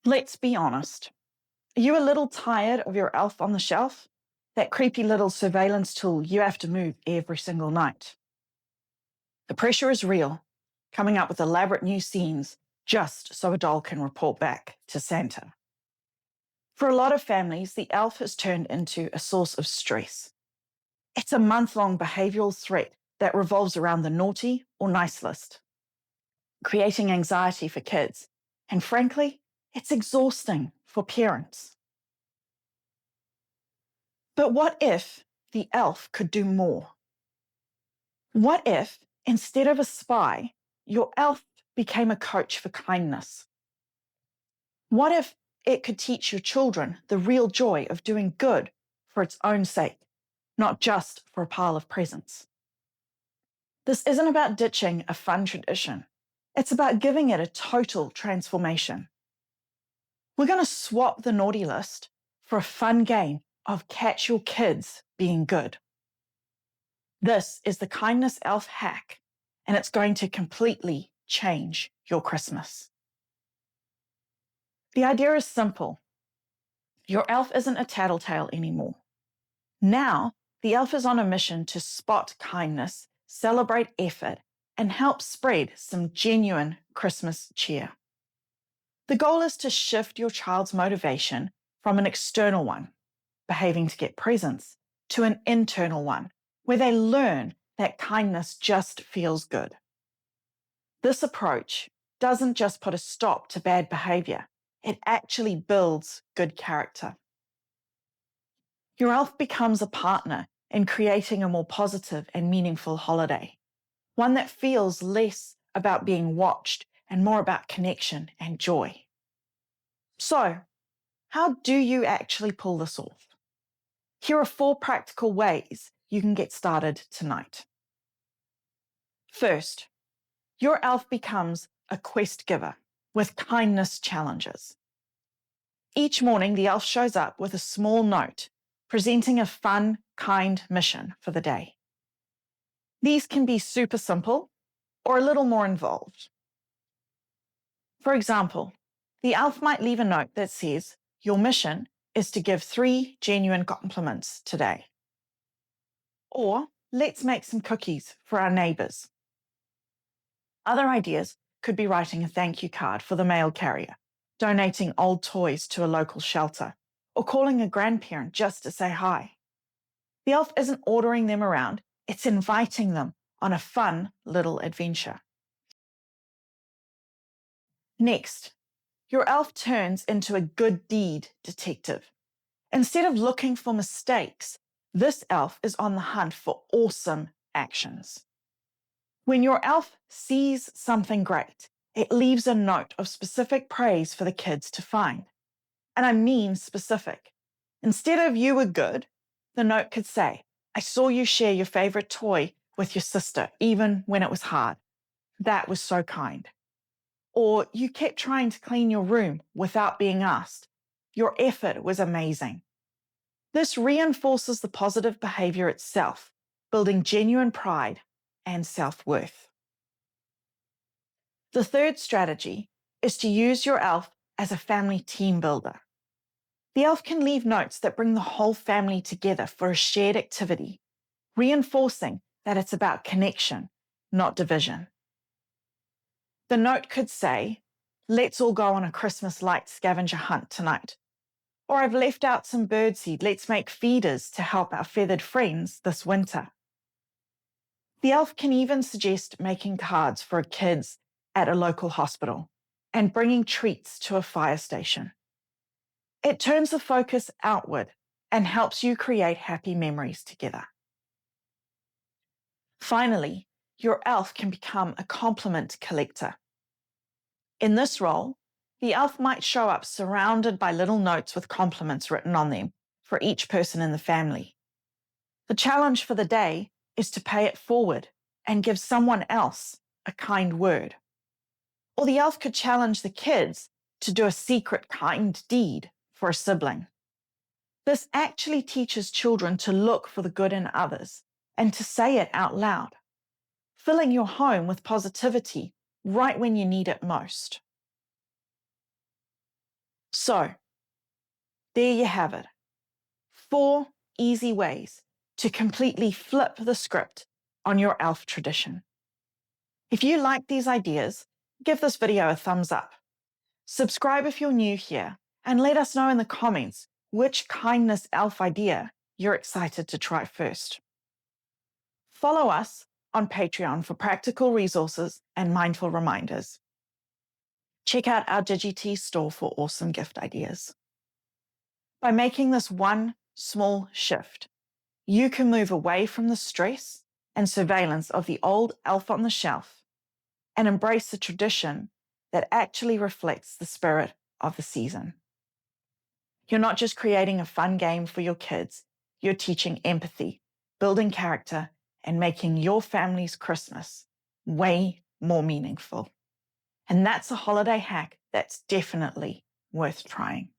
Let's be honest. Are you a little tired of your elf on the shelf? That creepy little surveillance tool you have to move every single night. The pressure is real, coming up with elaborate new scenes just so a doll can report back to Santa. For a lot of families, the elf has turned into a source of stress. It's a month-long behavioral threat that revolves around the naughty or nice list, creating anxiety for kids. And frankly, it's exhausting for parents. But what if the elf could do more? What if, instead of a spy, your elf became a coach for kindness? What if it could teach your children the real joy of doing good for its own sake, not just for a pile of presents? This isn't about ditching a fun tradition. It's about giving it a total transformation. We're going to swap the naughty list for a fun game of catch your kids being good. This is the Kindness Elf hack, and it's going to completely change your Christmas. The idea is simple. Your elf isn't a tattletale anymore. Now, the elf is on a mission to spot kindness, celebrate effort, and help spread some genuine Christmas cheer. The goal is to shift your child's motivation from an external one, behaving to get presents, to an internal one, where they learn that kindness just feels good. This approach doesn't just put a stop to bad behavior, it actually builds good character. Your elf becomes a partner in creating a more positive and meaningful holiday, one that feels less about being watched and more about connection and joy. So, how do you actually pull this off? Here are 4 practical ways you can get started tonight. First, your elf becomes a quest giver with kindness challenges. Each morning, the elf shows up with a small note presenting a fun, kind mission for the day. These can be super simple or a little more involved. For example, the elf might leave a note that says, "Your mission is to give 3 genuine compliments today." Or, "Let's make some cookies for our neighbors." Other ideas could be writing a thank you card for the mail carrier, donating old toys to a local shelter, or calling a grandparent just to say hi. The elf isn't ordering them around, it's inviting them on a fun little adventure. Next, your elf turns into a good deed detective. Instead of looking for mistakes, this elf is on the hunt for awesome actions. When your elf sees something great, it leaves a note of specific praise for the kids to find. And I mean specific. Instead of "you were good," the note could say, "I saw you share your favorite toy with your sister, even when it was hard. That was so kind." Or, "You kept trying to clean your room without being asked. Your effort was amazing." This reinforces the positive behavior itself, building genuine pride and self-worth. The third strategy is to use your elf as a family team builder. The elf can leave notes that bring the whole family together for a shared activity, reinforcing that it's about connection, not division. The note could say, "Let's all go on a Christmas light scavenger hunt tonight." Or, "I've left out some birdseed, let's make feeders to help our feathered friends this winter." The elf can even suggest making cards for kids at a local hospital and bringing treats to a fire station. It turns the focus outward and helps you create happy memories together. Finally, your elf can become a compliment collector. In this role, the elf might show up surrounded by little notes with compliments written on them for each person in the family. The challenge for the day is to pay it forward and give someone else a kind word. Or the elf could challenge the kids to do a secret kind deed for a sibling. This actually teaches children to look for the good in others and to say it out loud, filling your home with positivity right when you need it most. So, there you have it. 4 easy ways to completely flip the script on your elf tradition. If you like these ideas, give this video a thumbs up. Subscribe if you're new here, and let us know in the comments which kindness elf idea you're excited to try first. Follow us on Patreon for practical resources and mindful reminders. Check out our DigiTea store for awesome gift ideas. By making this one small shift, you can move away from the stress and surveillance of the old elf on the shelf and embrace the tradition that actually reflects the spirit of the season. You're not just creating a fun game for your kids, you're teaching empathy, building character, and making your family's Christmas way more meaningful. And that's a holiday hack that's definitely worth trying.